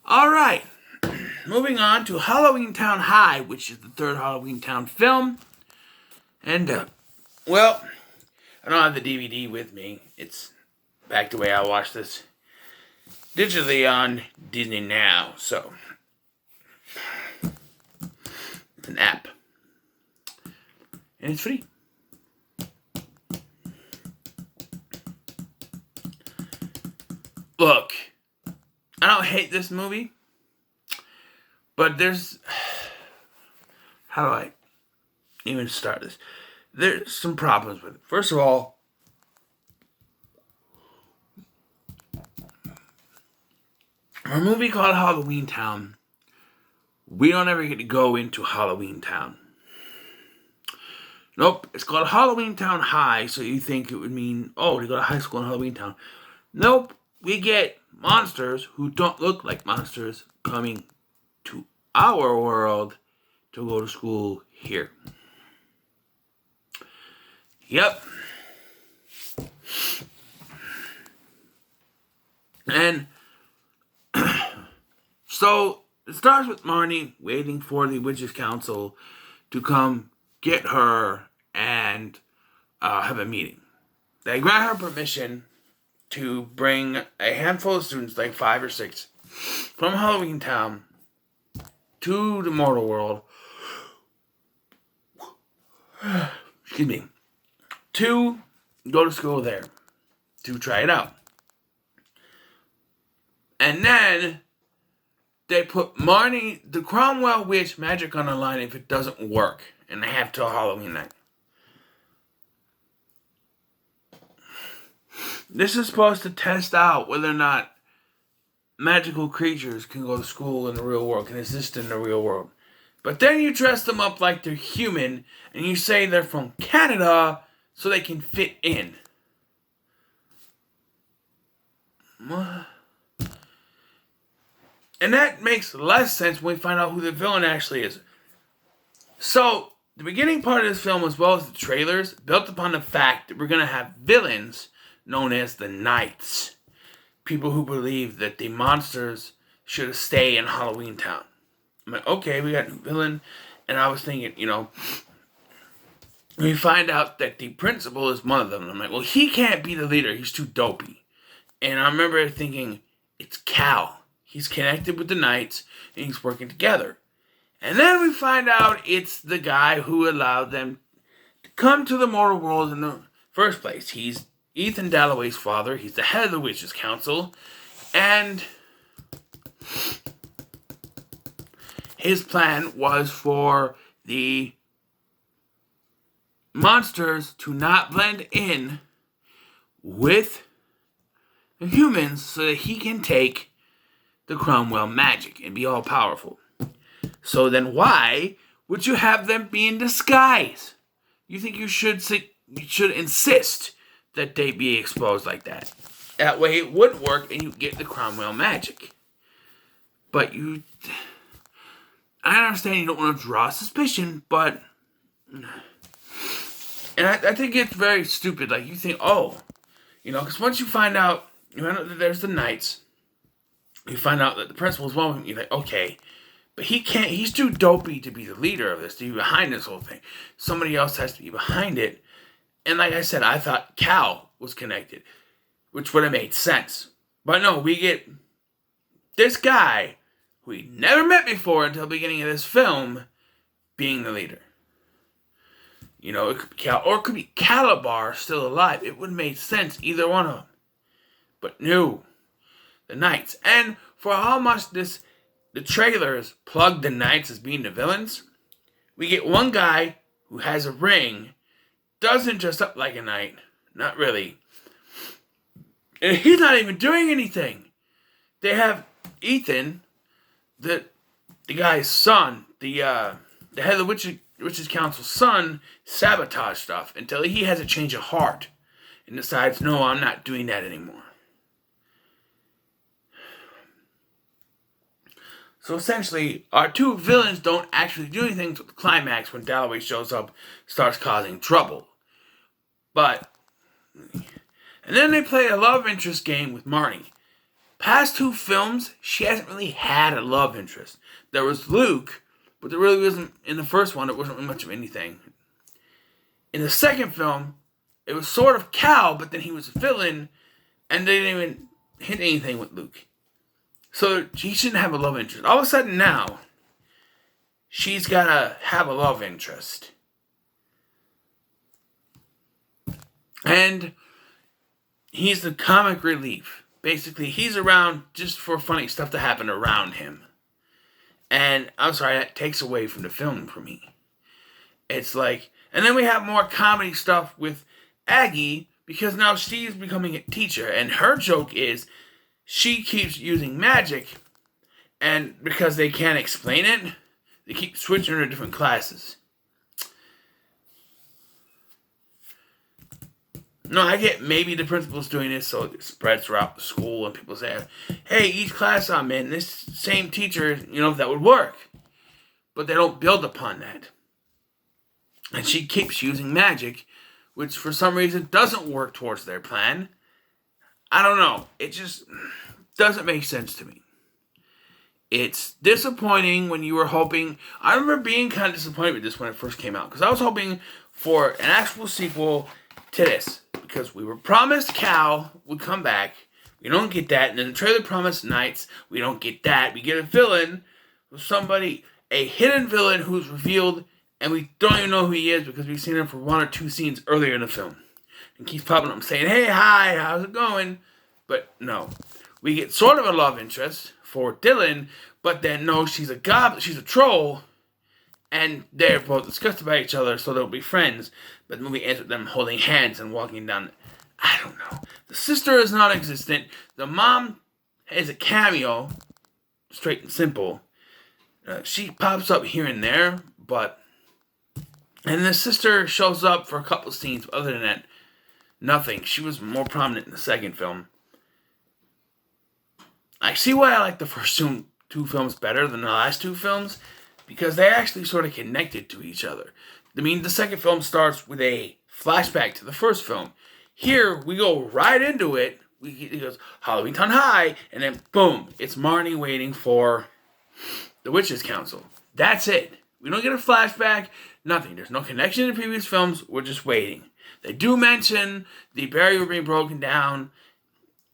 All right, moving on to Halloweentown High, which is the third Halloweentown film. And, well, I don't have the DVD with me. It's back the way I watched this digitally on Disney Now, so it's an app. And it's free. Look, I don't hate this movie, but there's... How do I even start this? There's some problems with it. First of all, for a movie called Halloweentown, we don't ever get to go into Halloweentown. Nope, it's called Halloweentown High, so you think it would mean, oh, you go to high school in Halloweentown. Nope, we get monsters who don't look like monsters coming to our world to go to school here. Yep. And so it starts with Marnie waiting for the Witches' Council to come get her and have a meeting. They grant her permission to bring a handful of students, like 5 or 6, from Halloweentown to the mortal world. Excuse me. To go to school there. To try it out. And then they put Marnie, the Cromwell Witch, magic on the line if it doesn't work. And they have till Halloween night. This is supposed to test out whether or not magical creatures can go to school in the real world, can exist in the real world. But then you dress them up like they're human, and you say they're from Canada so they can fit in. What? And that makes less sense when we find out who the villain actually is. So, the beginning part of this film, as well as the trailers, built upon the fact that we're going to have villains known as the Knights. People who believe that the monsters should stay in Halloweentown. I'm like, okay, we got a villain. And I was thinking, we find out that the principal is one of them. And I'm like, well, he can't be the leader. He's too dopey. And I remember thinking, it's Cal. He's connected with the Knights, and he's working together. And then we find out it's the guy who allowed them to come to the mortal world in the first place. He's Ethan Dalloway's father. He's the head of the Witches' Council. And his plan was for the monsters to not blend in with the humans so that he can take the Cromwell magic and be all powerful. So then why would you have them be in disguise? You think you should insist that they be exposed like that. That way it would work and you get the Cromwell magic. But I understand you don't want to draw suspicion, but... And I think it's very stupid. Like, you think, because once you find out that there's the Knights, you find out that the principal's one of them, you're like, okay, but he's too dopey to be the leader of this, to be behind this whole thing. Somebody else has to be behind it. And like I said, I thought Cal was connected, which would have made sense. But no, we get this guy who we never met before until the beginning of this film being the leader. It could be Cal, or it could be Calabar still alive. It would have made sense, either one of them. But no, the Knights. And for how much the trailers plug the Knights as being the villains, we get one guy who has a ring, doesn't dress up like a knight, not really. And he's not even doing anything. They have Ethan, the guy's son, the head of the Witches' Council's son, sabotage stuff until he has a change of heart and decides, no, I'm not doing that anymore. So essentially, our two villains don't actually do anything until the climax when Dalloway shows up, starts causing trouble. And then they play a love interest game with Marnie. past two films, she hasn't really had a love interest. There was Luke, but there really wasn't, in the first one, it wasn't really much of anything. In the second film, it was sort of Cal, but then he was a villain, and they didn't even hit anything with Luke. So she shouldn't have a love interest. All of a sudden now, she's got to have a love interest. And he's the comic relief. Basically, he's around just for funny stuff to happen around him. And I'm sorry, that takes away from the film for me. It's like, and then we have more comedy stuff with Aggie, because now she's becoming a teacher. And her joke is, she keeps using magic, and because they can't explain it, they keep switching her to different classes. No, I get maybe the principal's doing this so it spreads throughout the school and people say, hey, each class I'm in, this same teacher, that would work. But they don't build upon that. And she keeps using magic, which for some reason doesn't work towards their plan. I don't know. It just doesn't make sense to me. It's disappointing when you were hoping. I remember being kind of disappointed with this when it first came out, because I was hoping for an actual sequel to this, because we were promised Cal would come back. We don't get that. And then the trailer promised Knights. We don't get that. We get a villain, a hidden villain who's revealed, and we don't even know who he is because we've seen him for one or two scenes earlier in the film. And keeps popping up saying, hey, hi, how's it going? But no. We get sort of a love interest for Dylan, but then no, she's a troll, and they're both disgusted by each other, so they'll be friends. But the movie ends with them holding hands and walking down. I don't know. The sister is non-existent. The mom is a cameo, straight and simple. She pops up here and there, and the sister shows up for a couple scenes, but other than that, nothing. She was more prominent in the second film. I see why I like the first two films better than the last two films, because they actually sort of connected to each other. I mean, the second film starts with a flashback to the first film. Here, we go right into it. It goes, Halloweentown High, and then boom, it's Marnie waiting for the Witches' Council. That's it. We don't get a flashback, nothing. There's no connection to previous films. We're just waiting. They do mention the barrier being broken down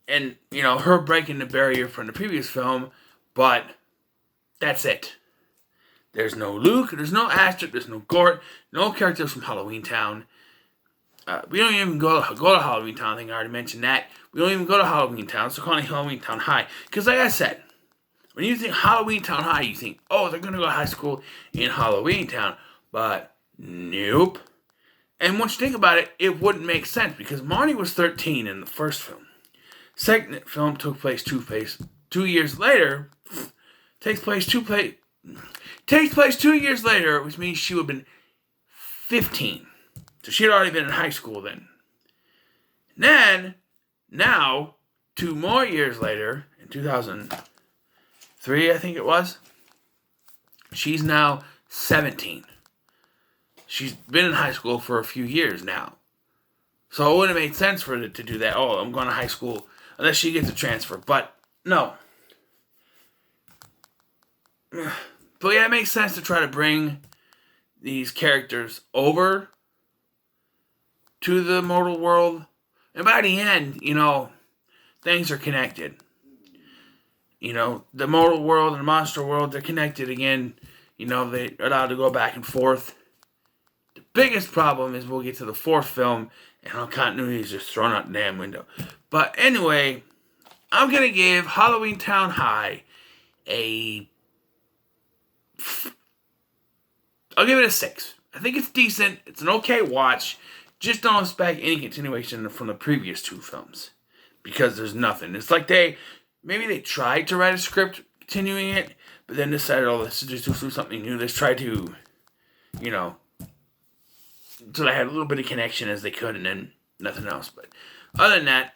and, her breaking the barrier from the previous film, but that's it. There's no Luke, there's no Astrid, there's no Gort, no characters from Halloweentown. We don't even go to Halloweentown. I think I already mentioned that. We don't even go to Halloweentown, so calling it Halloweentown High. Because like I said, when you think Halloweentown High, you think, oh, they're going to go to high school in Halloweentown. But nope. And once you think about it, it wouldn't make sense because Marnie was 13 in the first film. Second film took place 2 years later. Takes place 2 years later, which means she would have been 15. So she had already been in high school then. And then, now, 2 more years later, in 2003, I think it was, she's now 17. She's been in high school for a few years now. So it wouldn't have made sense for her to do that. Oh, I'm going to high school, unless she gets a transfer. But, no. But yeah, it makes sense to try to bring these characters over to the mortal world. And by the end, things are connected. The mortal world and the monster world, they're connected again. They're allowed to go back and forth. The biggest problem is we'll get to the fourth film, and all continuity is just thrown out the damn window. But anyway, I'm going to give Halloweentown High I'll give it a 6. I think it's decent. It's an okay watch. Just don't expect any continuation from the previous 2 films. Because there's nothing. It's like maybe they tried to write a script continuing it, but then decided, let's just do something new. Let's try to, so they had a little bit of connection as they could, and then nothing else. But other than that,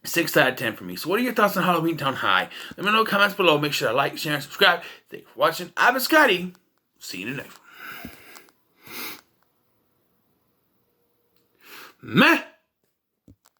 6 out of 10 for me. So what are your thoughts on Halloweentown High? Let me know in the comments below. Make sure to like, share, and subscribe. Thanks for watching. I've been Scotty. See you in the next one. Meh.